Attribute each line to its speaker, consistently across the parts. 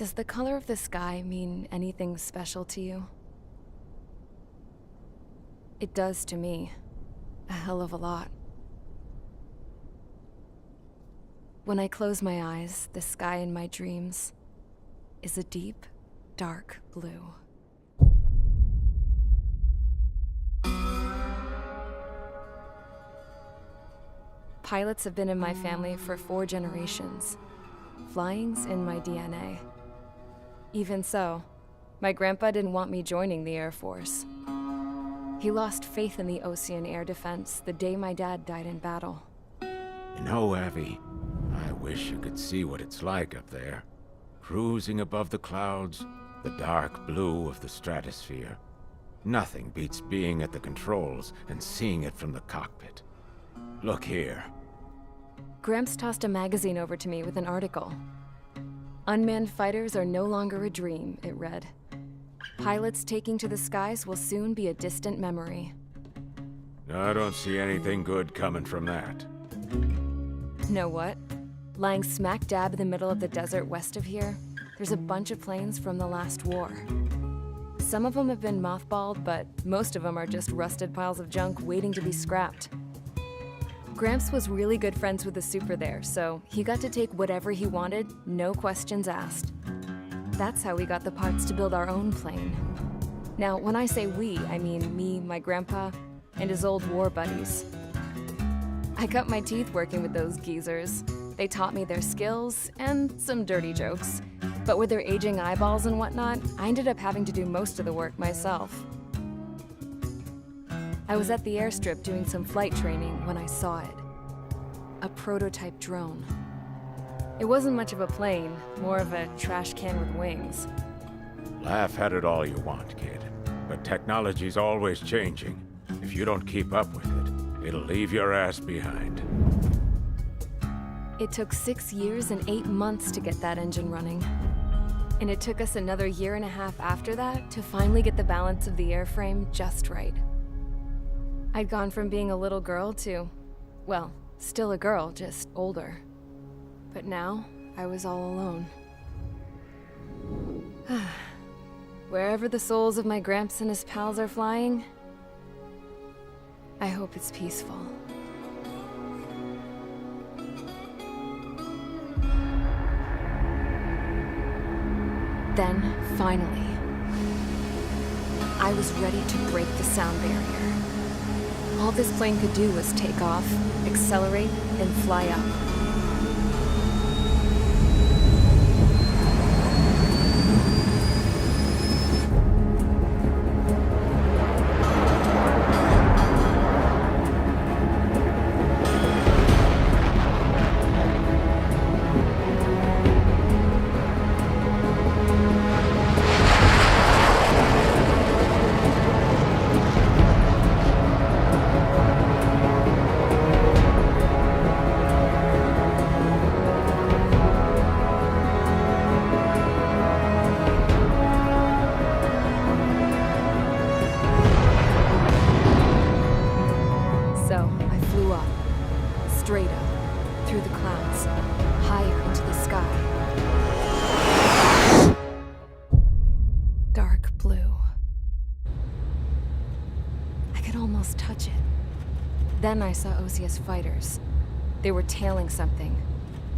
Speaker 1: Does the color of the sky mean anything special to you? It does to me. A hell of a lot. When I close my eyes, the sky in my dreams is a deep, dark blue. Pilots have been in my family for 4 generations. Flying's in my DNA. Even so, my grandpa didn't want me joining the Air Force. He lost faith in the Ocean Air Defense the day my dad died in battle.
Speaker 2: You know, Abby, I wish you could see what it's like up there. Cruising above the clouds, the dark blue of the stratosphere. Nothing beats being at the controls and seeing it from the cockpit. Look here.
Speaker 1: Gramps tossed a magazine over to me with an article. Unmanned fighters are no longer a dream, it read. Pilots taking to the skies will soon be a distant memory.
Speaker 2: I don't see anything good coming from that.
Speaker 1: Know what? Lying smack dab in the middle of the desert west of here, there's a bunch of planes from the last war. Some of them have been mothballed, but most of them are just rusted piles of junk waiting to be scrapped. Gramps was really good friends with the super there, so he got to take whatever he wanted, no questions asked. That's how we got the parts to build our own plane. Now, when I say we, I mean me, my grandpa, and his old war buddies. I cut my teeth working with those geezers. They taught me their skills and some dirty jokes. But with their aging eyeballs and whatnot, I ended up having to do most of the work myself. I was at the airstrip doing some flight training when I saw it. A prototype drone. It wasn't much of a plane, more of a trash can with wings.
Speaker 2: Laugh at it all you want, kid. But technology's always changing. If you don't keep up with it, it'll leave your ass behind.
Speaker 1: It took 6 years and 8 months to get that engine running. And it took us another 1.5 years after that to finally get the balance of the airframe just right. I'd gone from being a little girl to, well, still a girl, just older. But now, I was all alone. Wherever the souls of my Gramps and his pals are flying, I hope it's peaceful. Then, finally, I was ready to break the sound barrier. All this plane could do was take off, accelerate, and fly up. So, I flew up, straight up, through the clouds, higher into the sky. Dark blue. I could almost touch it. Then I saw OCS fighters. They were tailing something.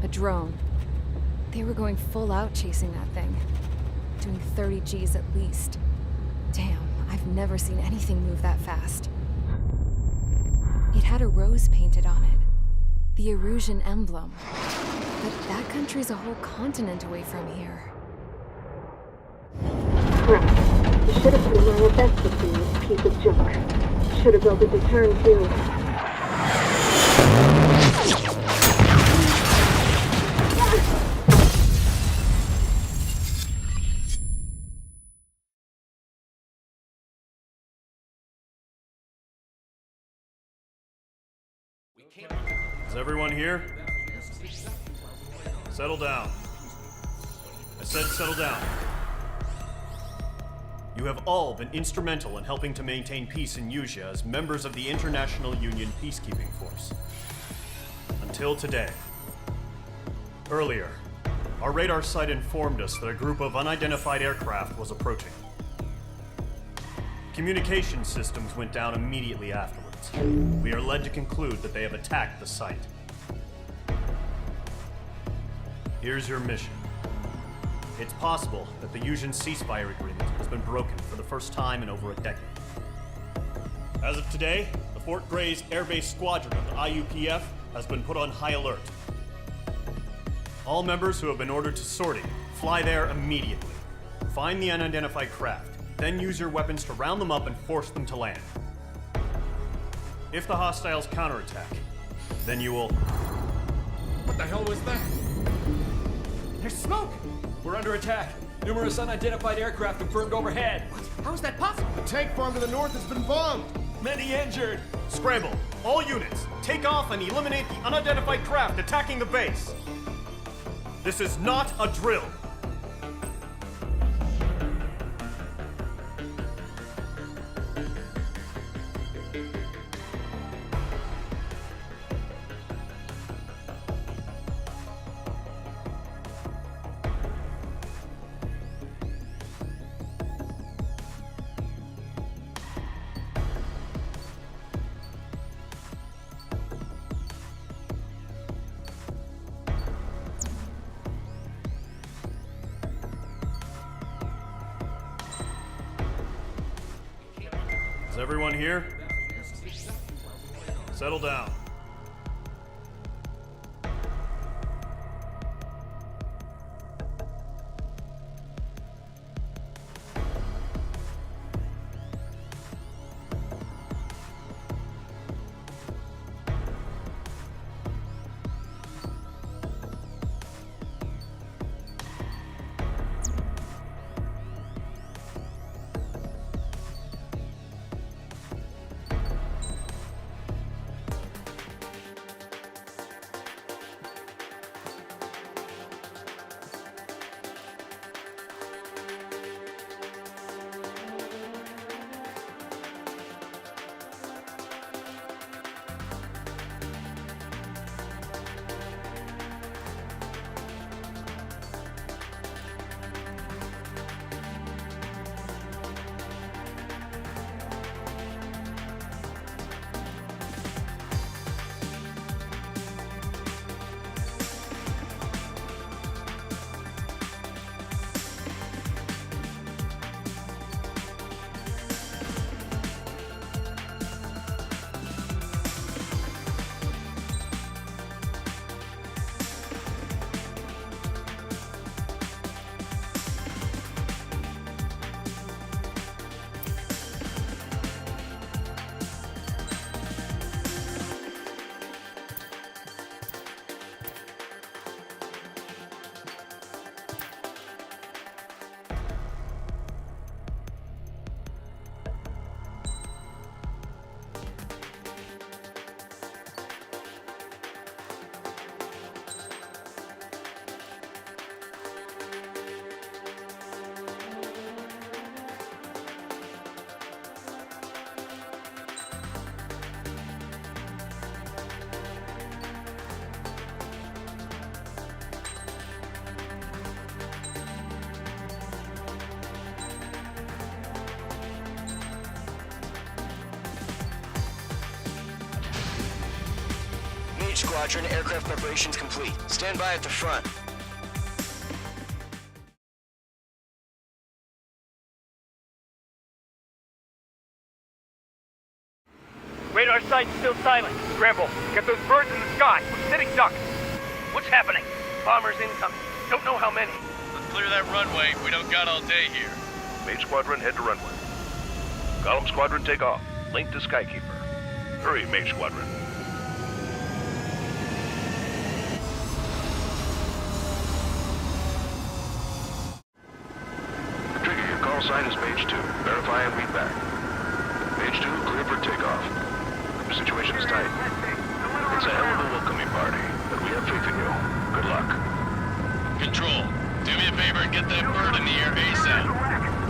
Speaker 1: A drone. They were going full out chasing that thing. Doing 30 Gs at least. Damn, I've never seen anything move that fast. It had a rose painted on it. The Erusian emblem. But that country's a whole continent away from here.
Speaker 3: Right. You should have put my investment in this piece of junk. Should have built a deterrent too.
Speaker 4: Is everyone here? Settle down. I said settle down. You have all been instrumental in helping to maintain peace in Usea as members of the International Union Peacekeeping Force. Until today. Earlier, Our radar site informed us that a group of unidentified aircraft was approaching. Communication systems went down immediately afterwards. We are led to conclude that they have attacked the site. Here's your mission. It's possible that the Yuuzhan ceasefire agreement has been broken for the first time in over a decade. As of today, the Fort Grays Air Base Squadron of the IUPF has been put on high alert. All members who have been ordered to sortie, fly there immediately. Find the unidentified craft, then use your weapons to round them up and force them to land. If the hostiles counterattack, then you will...
Speaker 5: What the hell was that? There's smoke! We're under attack. Numerous unidentified aircraft confirmed overhead. What? How is that possible?
Speaker 6: The tank farm to the north has been bombed!
Speaker 5: Many injured.
Speaker 4: Scramble! All units, take off and eliminate the unidentified craft attacking the base! This is not a drill! Is everyone here? Settle down.
Speaker 7: Squadron, aircraft preparations complete. Stand by at the front.
Speaker 8: Radar site's still silent. Scramble. Get those birds in the sky. We're sitting ducks. What's happening? Bombers incoming. Don't know how many.
Speaker 9: Let's clear that runway. We don't got all day here.
Speaker 10: Mage Squadron, head to runway. Column Squadron, take off. Link to Skykeeper. Hurry, Mage Squadron. Trigger, your call sign is Mage 2. Verify and read back. Mage 2, clear for takeoff. The situation is tight. It's a hell of a welcoming party, but we have faith in you. Good luck.
Speaker 9: Control, do me a favor and get that bird in the air ASAP.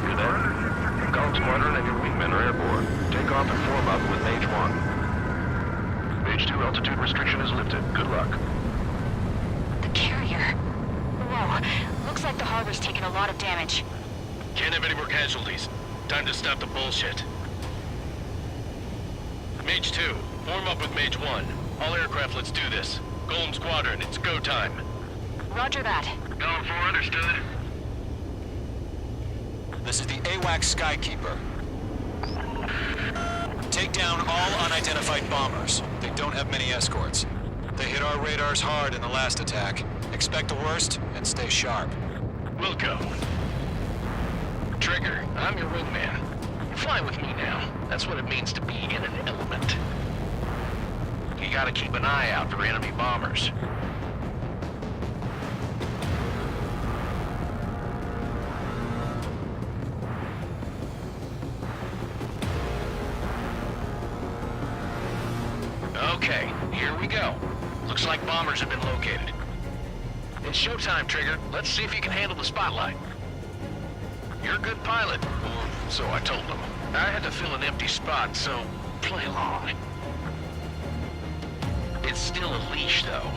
Speaker 10: Hear that? Column Squadron and your wingmen are airborne. Take off and form up with Mage 1. Mage 2, altitude restriction is lifted. Good luck.
Speaker 11: The carrier. Whoa. Looks like the harbor's taken a lot of damage.
Speaker 9: Can't have any more casualties. Time to stop the bullshit. Mage 2, form up with Mage 1. All aircraft, let's do this. Golem Squadron, it's go time.
Speaker 11: Roger that.
Speaker 9: Going for understood.
Speaker 5: This is the AWAC Skykeeper. Take down all unidentified bombers. They don't have many escorts. They hit our radars hard in the last attack. Expect the worst and stay sharp.
Speaker 9: Wilco. Trigger, I'm your wingman. You're flying with me now. That's what it means to be in an element. You gotta keep an eye out for enemy bombers. Okay, here we go. Looks like bombers have been located. It's showtime, Trigger. Let's see if you can handle the spotlight. You're a good pilot, or so I told them. I had to fill an empty spot, so play along. It's still a leash, though.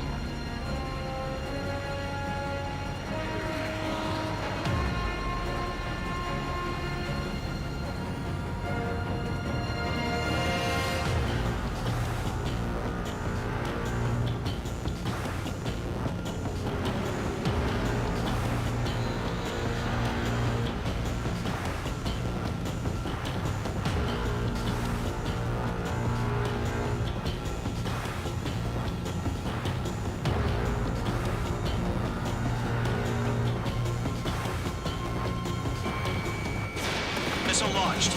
Speaker 5: Missile launched.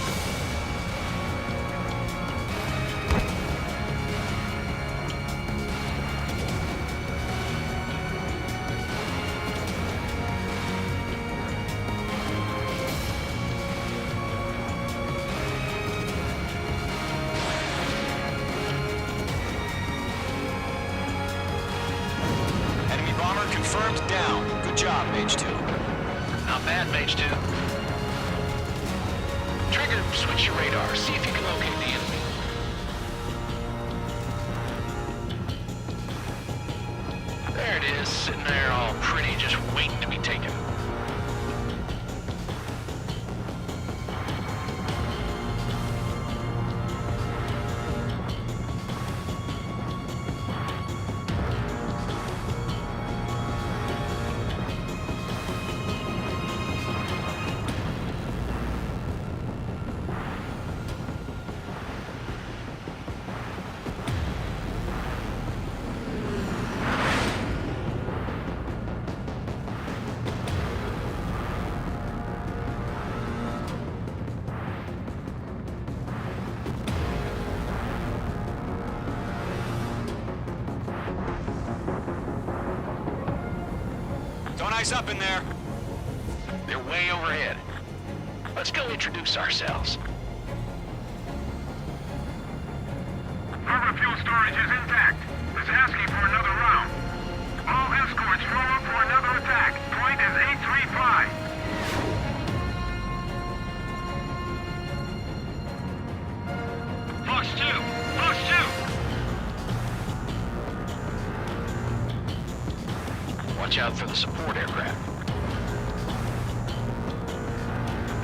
Speaker 5: Enemy bomber confirmed down. Good job, Mage 2.
Speaker 9: Not bad, Mage 2. Trigger, switch your radar. See if you can locate the enemy. There it is, sitting there all pretty, just waiting to be taken.
Speaker 5: Don't ice up in there.
Speaker 9: They're way overhead. Let's go introduce ourselves.
Speaker 10: Harbor fuel storage is intact. It's asking for another round. All escorts roll up for another attack. Point is 835.
Speaker 9: Fox 2! Fox 2! Watch out for the support aircraft.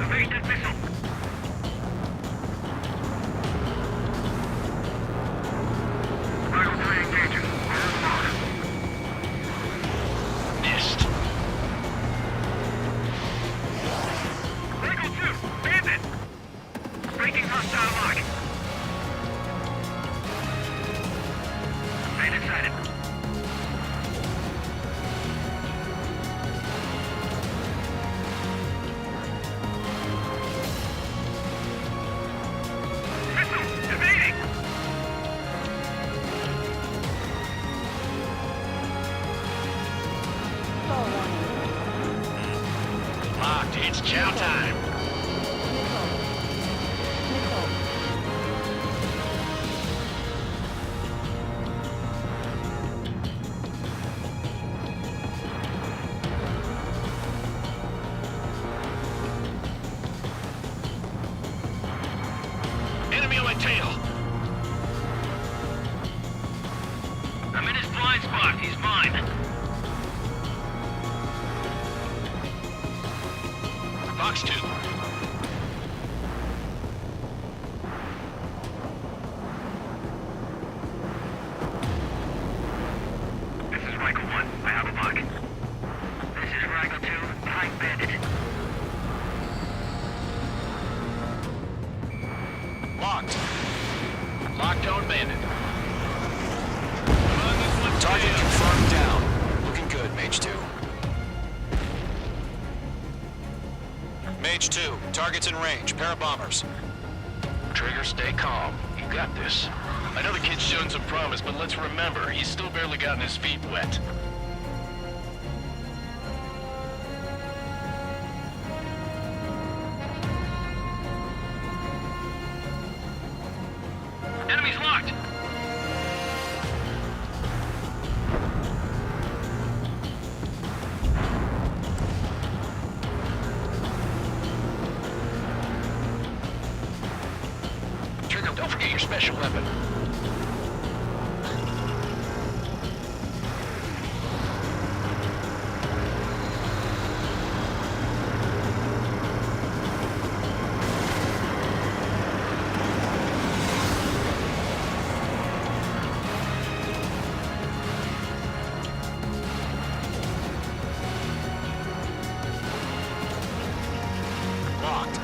Speaker 10: Evaded missile. Rifle 3 engaging. On the mark.
Speaker 9: Missed.
Speaker 10: Eagle 2, bandit! Breaking hostile lock. Bandit sighted. Missile! Evading!
Speaker 9: Locked, it's chow time. Enemy on my tail.
Speaker 8: I'm in his blind spot. He's mine.
Speaker 9: Fox 2.
Speaker 8: This is Rifle 1. I have a lock. This is Rifle 2. Behind Bandit.
Speaker 9: Locked. Locked on Bandit. Target confirmed down. Looking good, Mage 2. Mage 2, target's in range. Pair of bombers.
Speaker 10: Trigger, stay calm. You got this.
Speaker 9: I know the kid's shown some promise, but let's remember, he's still barely gotten his feet wet.
Speaker 8: Enemy's locked.
Speaker 9: Trigger, don't forget your special weapon. Locked.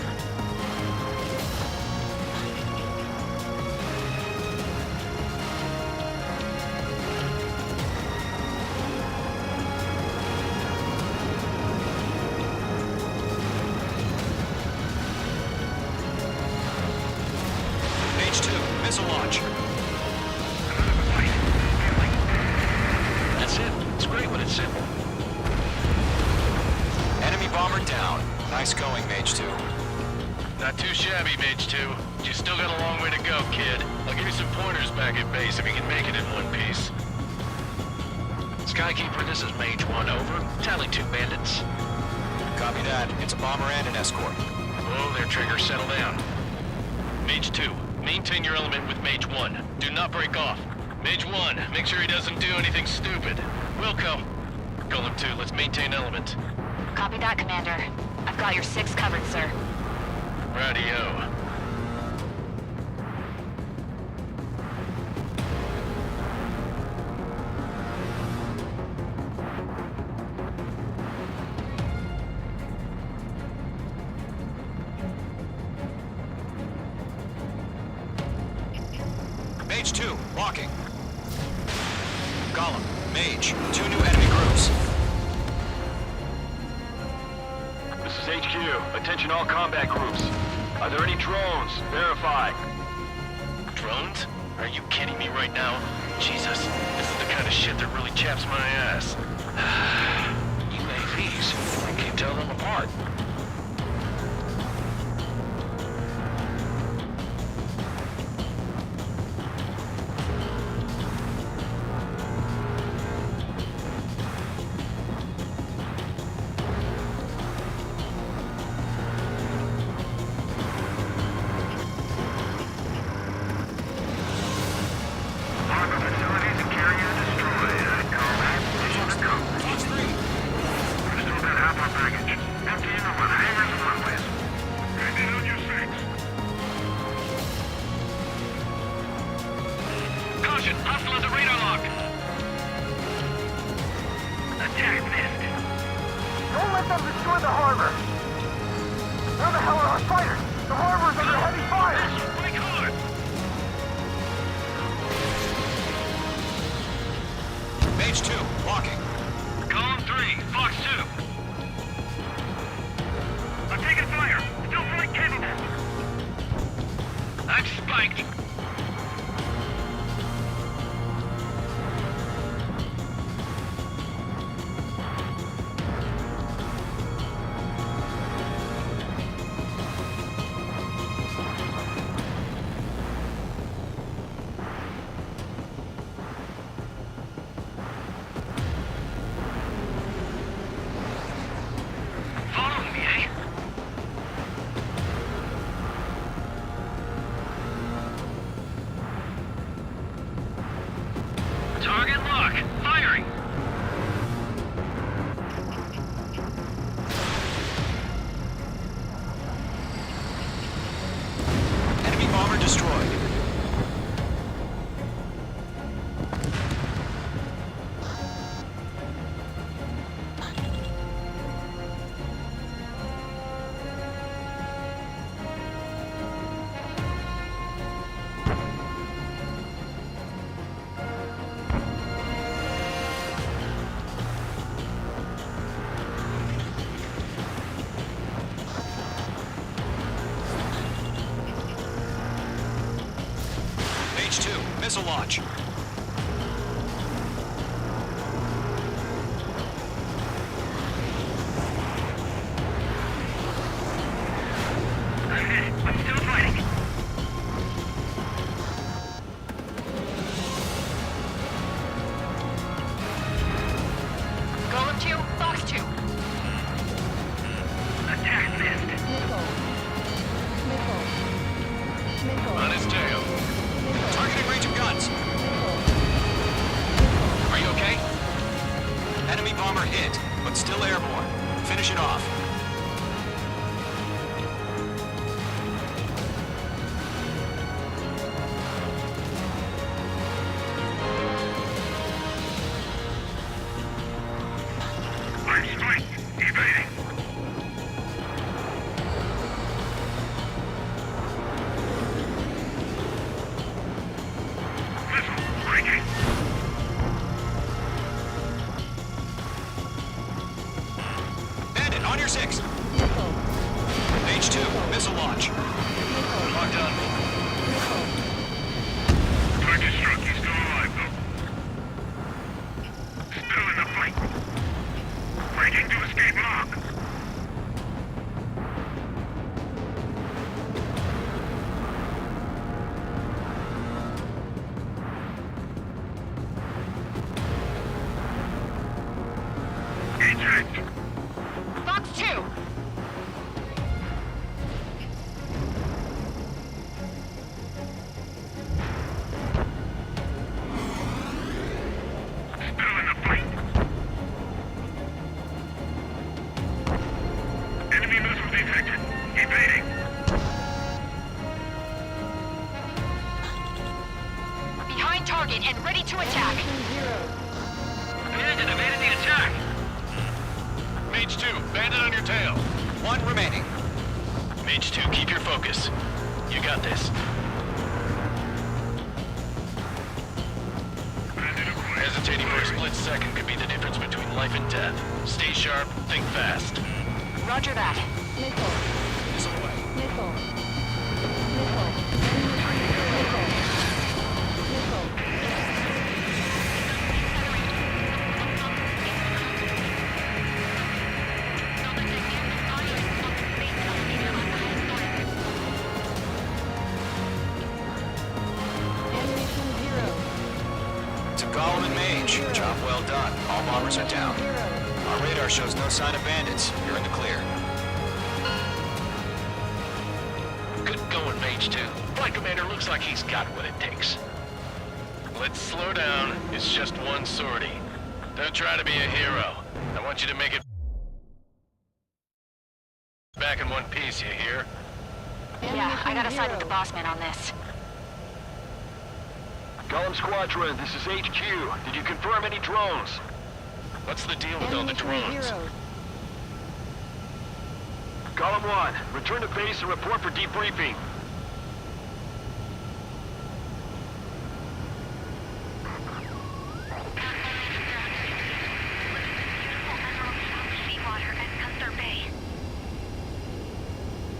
Speaker 9: Mage 2, missile launch. That's it. It's great when it's simple. Enemy bomber down. Nice going, Mage 2. Not too shabby, Mage 2. But you still got a long way to go, kid. I'll give you some pointers back at base if you can make it in one piece. Skykeeper, this is Mage 1, over. Tally 2 bandits. Copy that. It's a bomber and an escort. Whoa there, Trigger. Settle down. Mage 2, maintain your element with Mage 1. Do not break off. Mage 1, make sure he doesn't do anything stupid. Wilco. Golem 2, let's maintain element.
Speaker 11: Copy that, Commander. I've got your 6 covered, sir.
Speaker 9: Radio. Mage 2, walking. Golem, Mage, 2 new enemy groups.
Speaker 10: This is HQ. Attention all combat groups. Are there any drones? Verify.
Speaker 9: Drones? Are you kidding me right now? Jesus, this is the kind of shit that really chaps my ass. UAVs, I can't tell them apart.
Speaker 8: Caution, hostile at the radar lock. Attack missed.
Speaker 6: Don't let them destroy the harbor! Where the hell are our fighters? The harbor's under heavy fire!
Speaker 8: Right hard.
Speaker 9: Mage 2, walking.
Speaker 8: Column 3, Fox 2. I'm taking fire. Still flight capable. I'm spiked. Following me, eh? Target lock. Firing.
Speaker 7: missile launch.
Speaker 8: I'm still fighting.
Speaker 11: Golem 2, Fox 2.
Speaker 8: Attack missed.
Speaker 9: On his tail.
Speaker 7: Targeting range of guns. Are you okay? Enemy bomber hit, but still airborne. Finish it off.
Speaker 8: I'm strike. Evading. Missile striking.
Speaker 7: Bandit, on your 6. Page 2, missile launch.
Speaker 9: Locked on.
Speaker 8: Target struck. He's still alive, though. Still in the fight. Breaking to escape lock. Eject.
Speaker 11: Fox 2.
Speaker 8: Still in the fight. Enemy missile detected. Evading.
Speaker 11: Behind target and ready to attack.
Speaker 8: Bandit evaded the attack.
Speaker 9: Mage 2, bandit on your tail.
Speaker 7: 1 remaining.
Speaker 9: Mage 2, keep your focus. You got this.
Speaker 8: Bandit acquired.
Speaker 9: Hesitating for a split second could be the difference between life and death. Stay sharp, think fast.
Speaker 11: Roger that.
Speaker 9: Missile away.
Speaker 7: To Golem and Mage, job well done. All bombers are down. Our radar shows no sign of bandits. You're in the clear.
Speaker 9: Good going, Mage 2. Flight Commander looks like he's got what it takes. Let's slow down. It's just one sortie. Don't try to be a hero. I want you to make it back in one piece, you hear?
Speaker 11: Yeah, I gotta side with the boss man on this.
Speaker 10: Golem Squadron, this is HQ. Did you confirm any drones?
Speaker 9: What's the deal with all the drones?
Speaker 10: Golem 1, return to base and report for debriefing.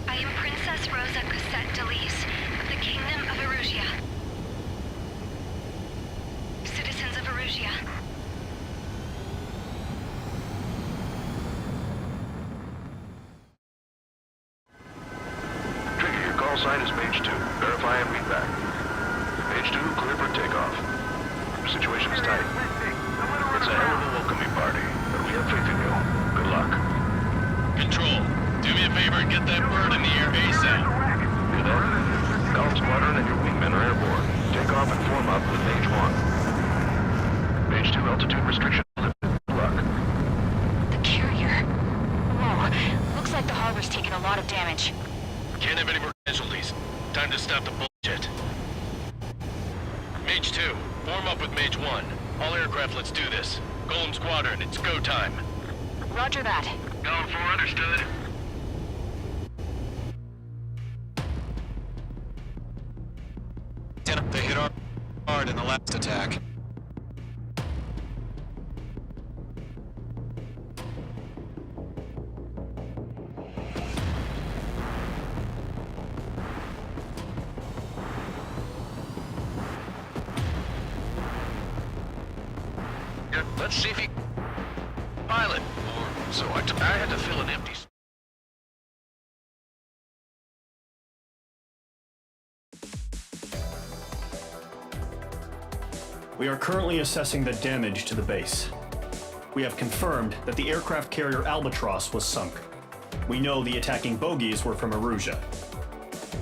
Speaker 12: I am Princess Rosa Cassette Delise of the Kingdom of Erusia. Citizens of Erusia.
Speaker 10: Trigger, your call sign is Mage 2. Verify and read back. Mage 2, clear for takeoff. Your situation is tight. It's a hell of a welcoming party, but we have faith in you. Good luck.
Speaker 9: Control, do me a favor and get that bird in the air ASAP.
Speaker 10: Hear that? Golem Squadron and your wingmen are airborne. Take off and form up with Mage 1. Mage 2, altitude restriction lifted. Good luck.
Speaker 11: The carrier. Whoa. Looks like the harbor's taken a lot of damage.
Speaker 9: Can't have any more casualties. Time to stop the bullshit. Mage 2, form up with Mage 1. All aircraft, let's do this. Golem Squadron, it's go time.
Speaker 11: Roger that.
Speaker 8: Golem 4 understood.
Speaker 7: They hit our hard in the last attack.
Speaker 9: Let's see if he... Pilot, or so I had to fill an empty...
Speaker 4: We are currently assessing the damage to the base. We have confirmed that the aircraft carrier Albatross was sunk. We know the attacking bogies were from Erusia.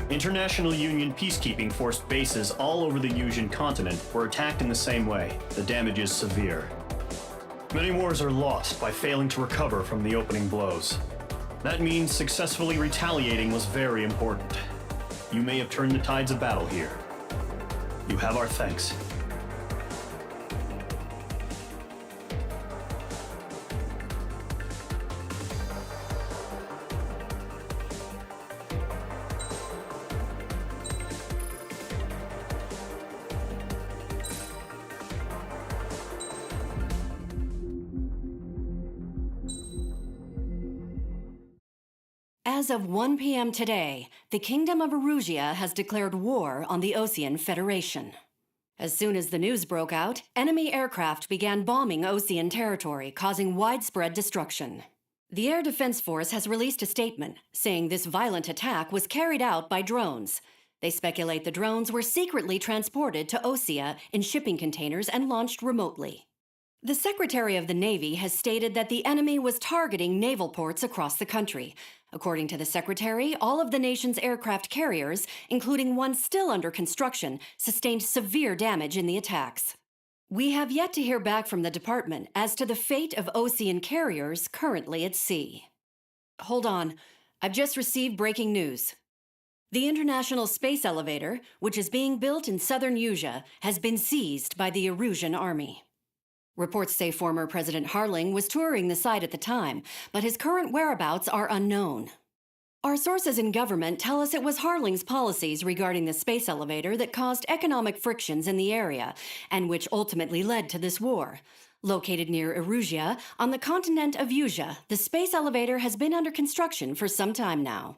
Speaker 4: International Union peacekeeping force bases all over the Yusian continent were attacked in the same way. The damage is severe. Many wars are lost by failing to recover from the opening blows. That means successfully retaliating was very important. You may have turned the tides of battle here. You have our thanks.
Speaker 13: As of 1 p.m. today, the Kingdom of Erusia has declared war on the Osean Federation. As soon as the news broke out, enemy aircraft began bombing Osean territory, causing widespread destruction. The Air Defense Force has released a statement saying this violent attack was carried out by drones. They speculate the drones were secretly transported to Osea in shipping containers and launched remotely. The Secretary of the Navy has stated that the enemy was targeting naval ports across the country. According to the Secretary, all of the nation's aircraft carriers, including one still under construction, sustained severe damage in the attacks. We have yet to hear back from the department as to the fate of Osean carriers currently at sea. Hold on, I've just received breaking news. The International Space Elevator, which is being built in southern Yusia, has been seized by the Erusian army. Reports say former President Harling was touring the site at the time, but his current whereabouts are unknown. Our sources in government tell us it was Harling's policies regarding the space elevator that caused economic frictions in the area, and which ultimately led to this war. Located near Erusia, on the continent of Yusia, the space elevator has been under construction for some time now.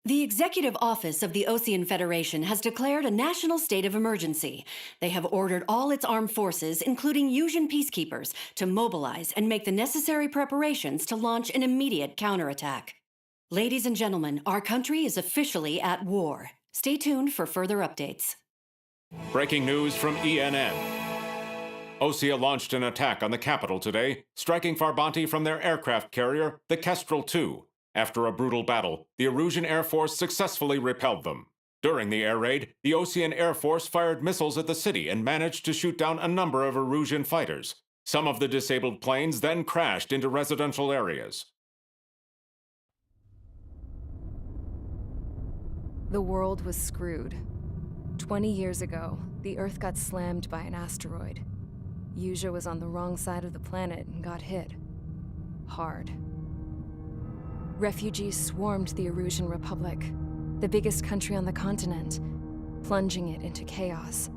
Speaker 13: The Executive Office of the Osean Federation has declared a national state of emergency. They have ordered all its armed forces, including Yusian peacekeepers, to mobilize and make the necessary preparations to launch an immediate counterattack. Ladies and gentlemen, our country is officially at war. Stay tuned for further updates.
Speaker 2: Breaking news from ENN. Osea launched an attack on the capital today, striking Farbanti from their aircraft carrier, the Kestrel II. After a brutal battle, the Erusian Air Force successfully repelled them. During the air raid, the Osean Air Force fired missiles at the city and managed to shoot down a number of Erusian fighters. Some of the disabled planes then crashed into residential areas.
Speaker 1: The world was screwed. 20 years ago, the Earth got slammed by an asteroid. Yusia was on the wrong side of the planet and got hit. Hard. Refugees swarmed the Erusian Republic, the biggest country on the continent, plunging it into chaos.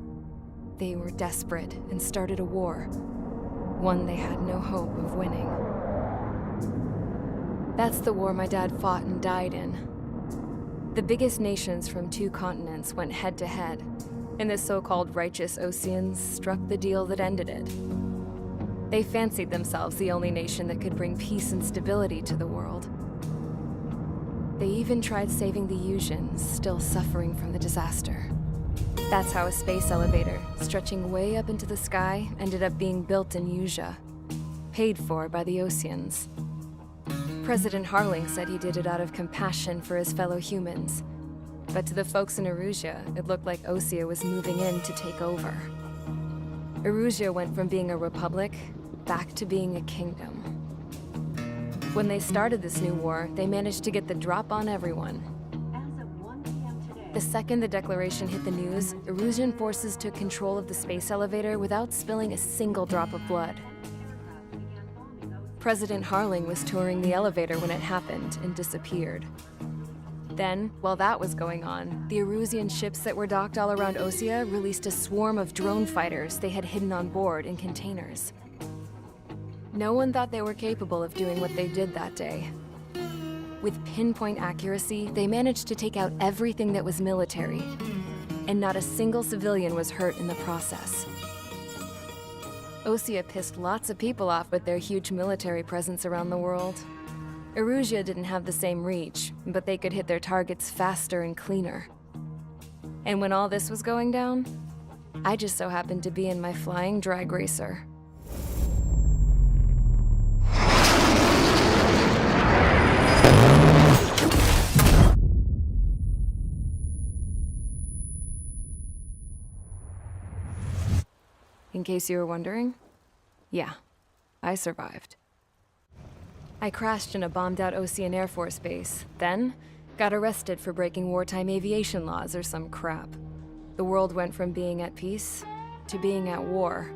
Speaker 1: They were desperate and started a war, one they had no hope of winning. That's the war my dad fought and died in. The biggest nations from 2 continents went head-to-head, and the so-called righteous Oseans struck the deal that ended it. They fancied themselves the only nation that could bring peace and stability to the world. They even tried saving the Yusians, still suffering from the disaster. That's how a space elevator, stretching way up into the sky, ended up being built in Yusia, paid for by the Oseans. President Harling said he did it out of compassion for his fellow humans, but to the folks in Erusia, it looked like Osea was moving in to take over. Erusia went from being a republic back to being a kingdom. When they started this new war, they managed to get the drop on everyone. The second the declaration hit the news, Erusian forces took control of the space elevator without spilling a single drop of blood. President Harling was touring the elevator when it happened and disappeared. Then, while that was going on, the Erusian ships that were docked all around Osea released a swarm of drone fighters they had hidden on board in containers. No one thought they were capable of doing what they did that day. With pinpoint accuracy, they managed to take out everything that was military, and not a single civilian was hurt in the process. Osea pissed lots of people off with their huge military presence around the world. Erusia didn't have the same reach, but they could hit their targets faster and cleaner. And when all this was going down, I just so happened to be in my flying drag racer. In case you were wondering, yeah, I survived. I crashed in a bombed-out Osean Air Force base, then got arrested for breaking wartime aviation laws or some crap. The world went from being at peace to being at war,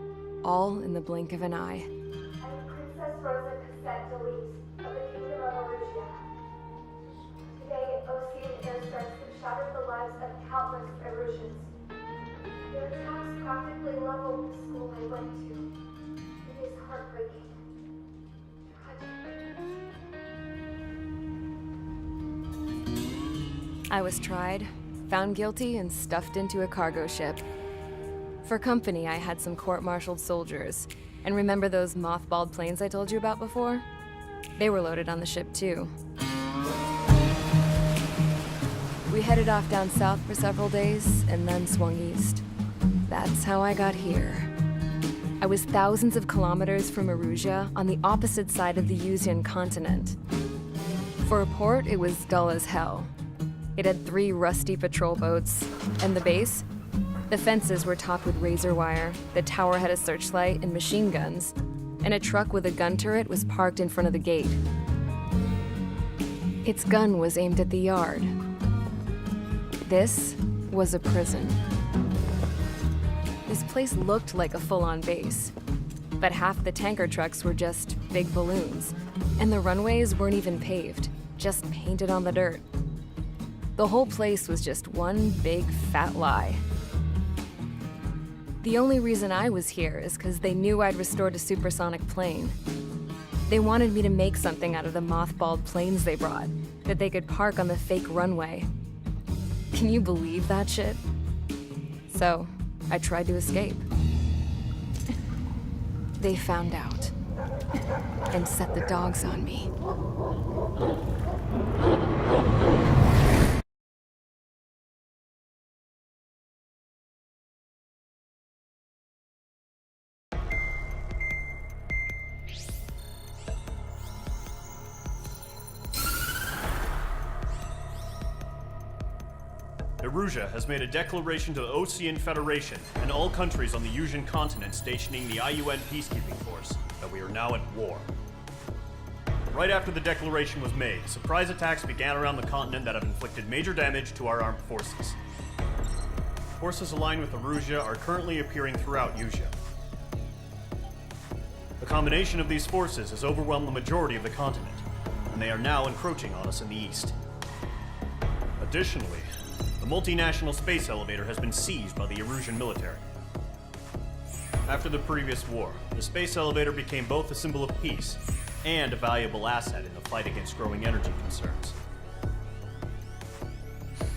Speaker 1: all in the blink of an eye.
Speaker 12: I'm Princess Rosa Cassette Delise of the Kingdom of Erusia. Today, Osean airstrikes have shattered the lives of countless Erusians. Their attacks practically leveled the school I went to. It is heartbreaking.
Speaker 1: I was tried, found guilty, and stuffed into a cargo ship. For company, I had some court-martialed soldiers. And remember those mothballed planes I told you about before? They were loaded on the ship, too. We headed off down south for several days, and then swung east. That's how I got here. I was thousands of kilometers from Erusia, on the opposite side of the Yuzian continent. For a port, it was dull as hell. It had 3 rusty patrol boats, and the base? The fences were topped with razor wire, the tower had a searchlight and machine guns, and a truck with a gun turret was parked in front of the gate. Its gun was aimed at the yard. This was a prison. This place looked like a full-on base, but half the tanker trucks were just big balloons, and the runways weren't even paved, just painted on the dirt. The whole place was just one big fat lie. The only reason I was here is because they knew I'd restored a supersonic plane. They wanted me to make something out of the mothballed planes they brought, that they could park on the fake runway. Can you believe that shit? So, I tried to escape. They found out and set the dogs on me.
Speaker 4: Erusia has made a declaration to the Osean Federation and all countries on the Yuzian continent stationing the IUN peacekeeping force that we are now at war. Right after the declaration was made, surprise attacks began around the continent that have inflicted major damage to our armed forces. Forces aligned with Erusia are currently appearing throughout Yusia. The combination of these forces has overwhelmed the majority of the continent, and they are now encroaching on us in the east. Additionally, the multinational space elevator has been seized by the Erusian military. After the previous war, the space elevator became both a symbol of peace and a valuable asset in the fight against growing energy concerns.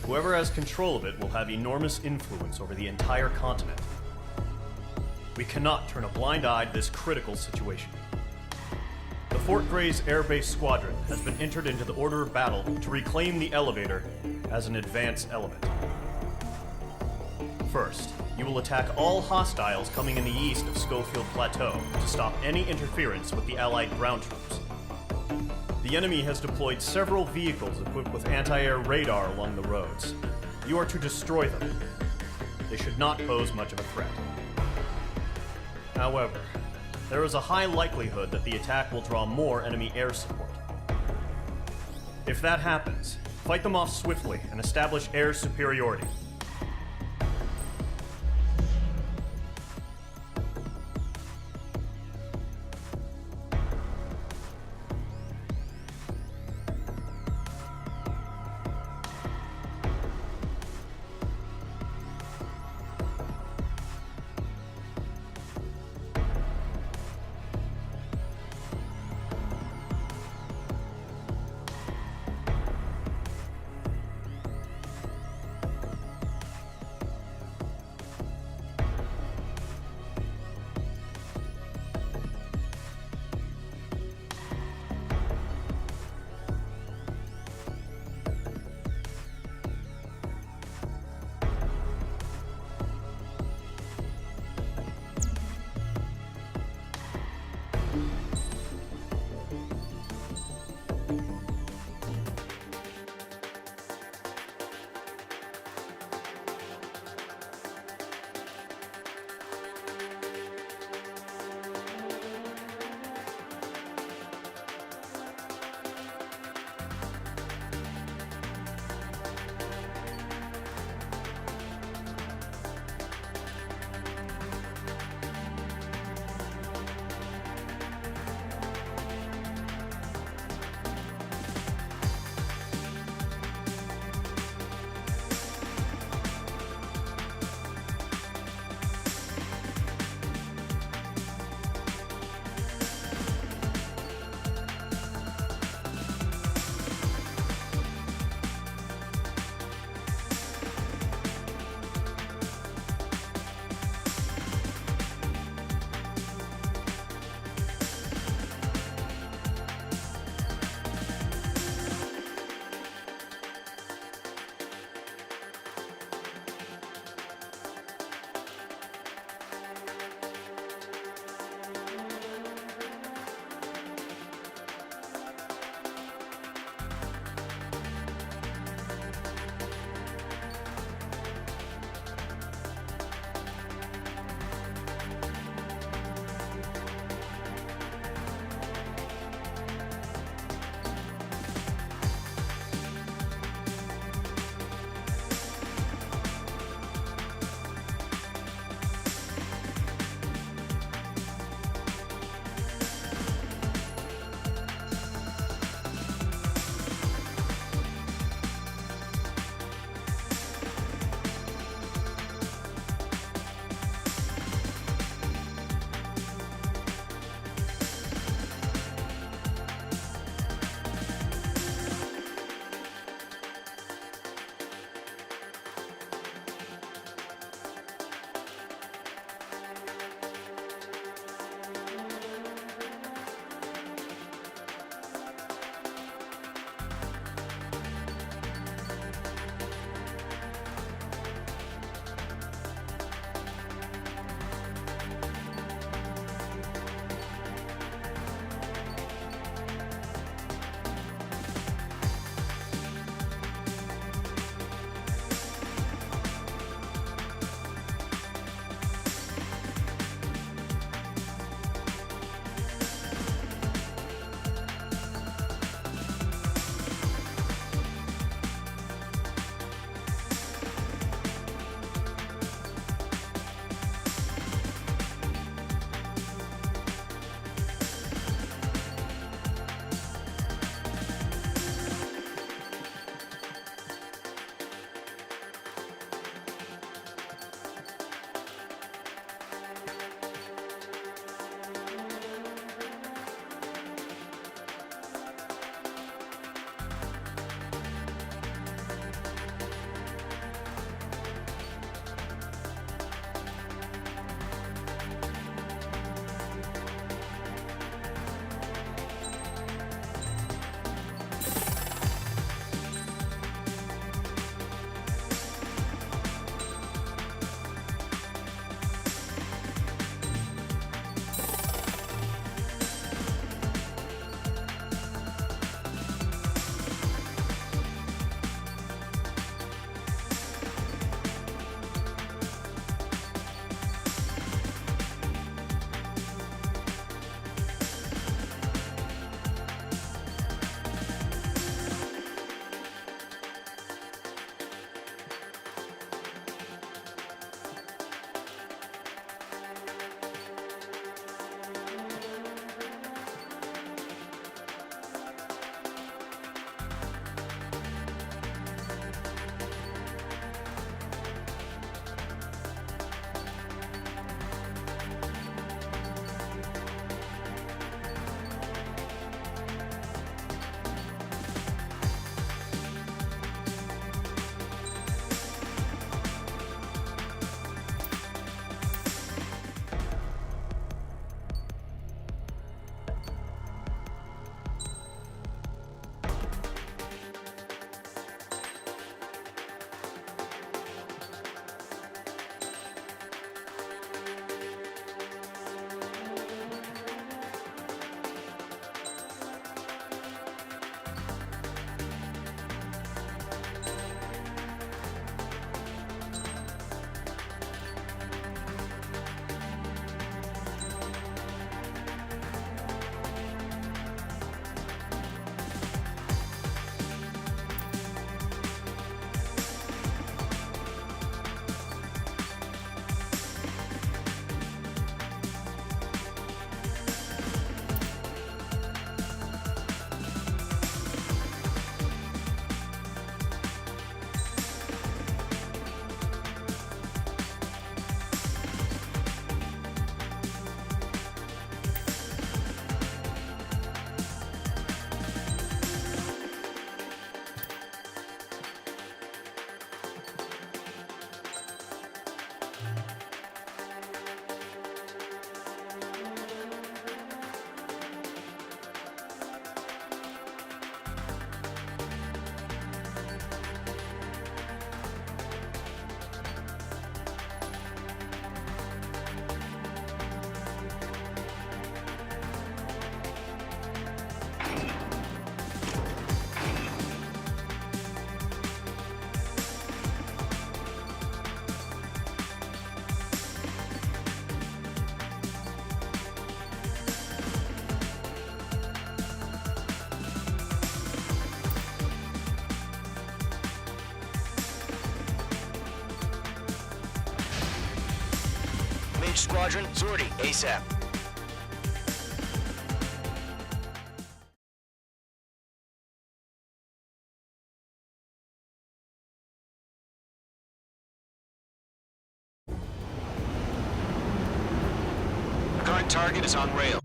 Speaker 4: Whoever has control of it will have enormous influence over the entire continent. We cannot turn a blind eye to this critical situation. The Fort Grays Air Base Squadron has been entered into the order of battle to reclaim the elevator as an advance element. First, you will attack all hostiles coming in the east of Schofield Plateau to stop any interference with the Allied ground troops. The enemy has deployed several vehicles equipped with anti-air radar along the roads. You are to destroy them. They should not pose much of a threat. However, there is a high likelihood that the attack will draw more enemy air support. If that happens, fight them off swiftly and establish air superiority.
Speaker 7: Each squadron, sortie, ASAP. Current target is on rail.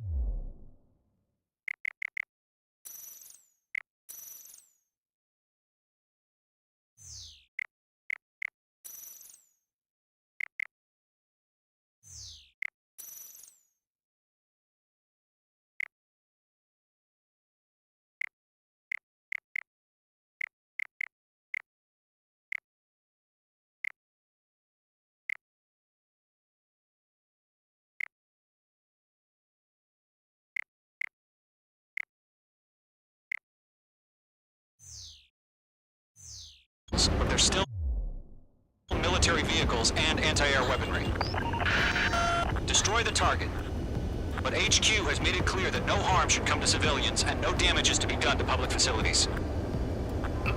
Speaker 7: But there's still military vehicles and anti-air weaponry. Destroy the target. But HQ has made it clear that no harm should come to civilians and no damage is to be done to public facilities.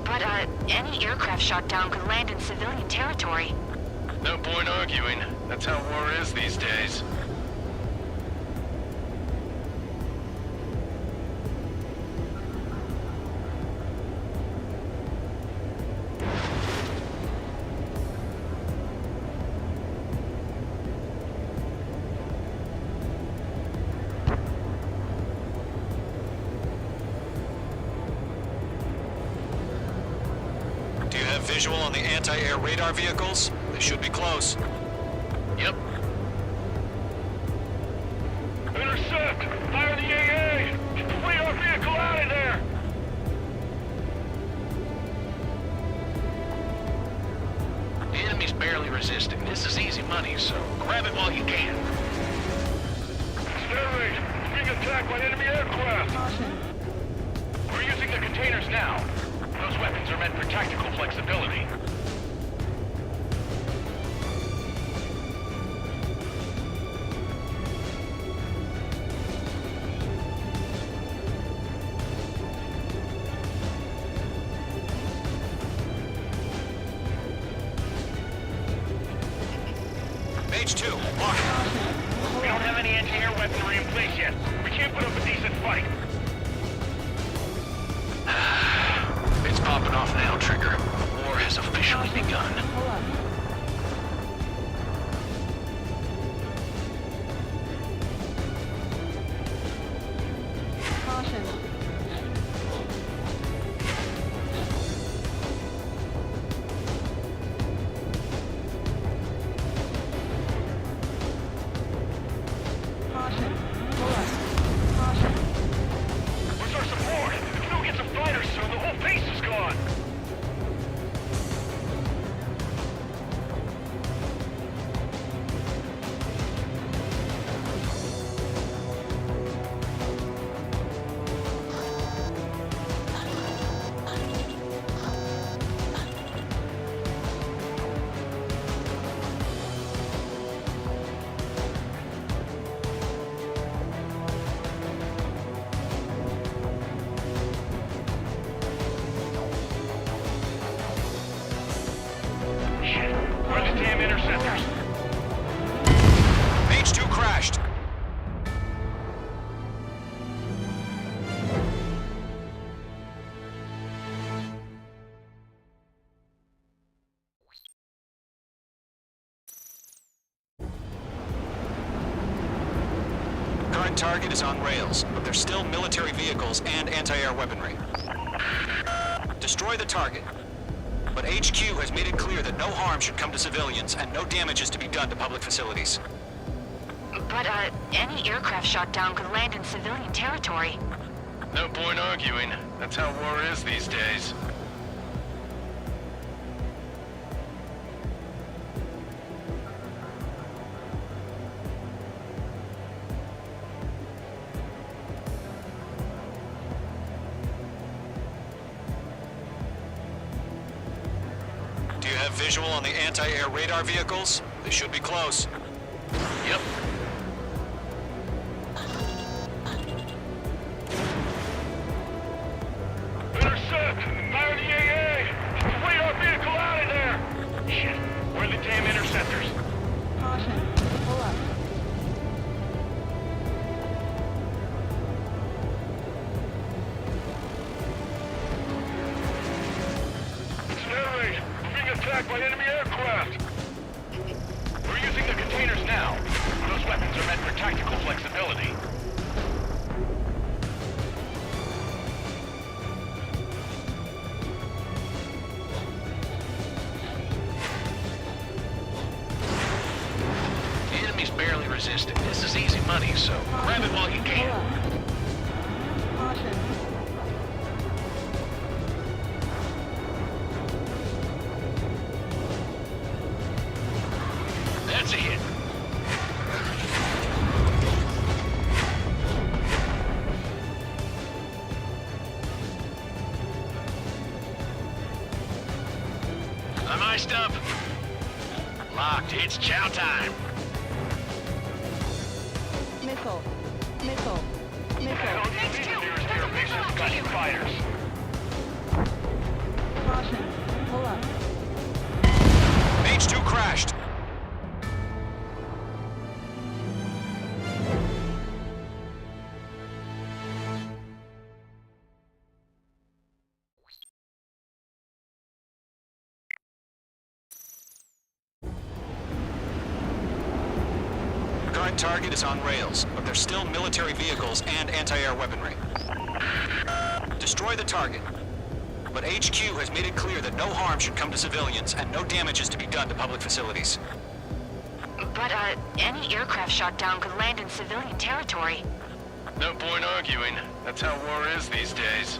Speaker 11: But, any aircraft shot down could land in civilian territory.
Speaker 10: No point arguing. That's how war is these days.
Speaker 7: Do you have visual on the anti-air radar vehicles? They should be close.
Speaker 10: Yep.
Speaker 6: Intercept! Fire the AA! Flee our vehicle out of there!
Speaker 9: The enemy's barely resisting. This is easy money, so grab it while you can.
Speaker 6: Stair raid! Being attacked by enemy aircraft! We're using the containers now. Those weapons are meant for tactical flexibility.
Speaker 7: Mage 2, lock it.
Speaker 6: We don't have any anti-air weaponry in place yet. We can't put up a decent fight.
Speaker 9: It's popping off now, Trigger. The war has officially begun.
Speaker 6: Where's our support? If we don't get some fighters soon, the whole base is gone. Shit. Where are the damn interceptors?
Speaker 7: Mage 2 crashed. Current target is on rails, but there's still military vehicles and anti-air weaponry. Destroy the target. But HQ has made it clear that no harm should come to civilians and no damage is to be done to public facilities.
Speaker 11: But, any aircraft shot down could land in civilian territory.
Speaker 10: No point arguing. That's how war is these days.
Speaker 7: Do you have visual on the anti-air radar vehicles? They should be close.
Speaker 9: Yep.
Speaker 6: Intercept! Fire the AA! Flee our vehicle out of there! Shit. Where are the damn interceptors?
Speaker 14: Caution. Pull up.
Speaker 9: money, so grab it while you can.
Speaker 3: Caution.
Speaker 9: That's a hit. I'm iced up. Locked. It's chow time.
Speaker 3: Missile. Missile. Missile.
Speaker 6: Fighters.
Speaker 3: Caution. Pull up.
Speaker 7: H2 crashed. Current target is on rails, but there's still military vehicles and anti-air weaponry. Destroy the target. But HQ has made it clear that no harm should come to civilians and no damage is to be done to public facilities.
Speaker 11: But, any aircraft shot down could land in civilian territory.
Speaker 9: No point arguing. That's how war is these days.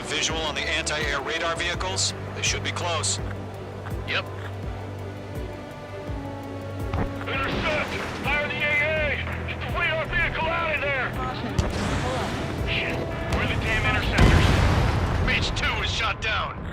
Speaker 7: Visual on the anti-air radar vehicles? They should be close.
Speaker 9: Yep.
Speaker 6: Intercept! Fire the AA! Get the radar vehicle out of there!
Speaker 3: Caution. Pull up.
Speaker 6: Shit, where are the damn interceptors?
Speaker 9: Mage 2 is shot down.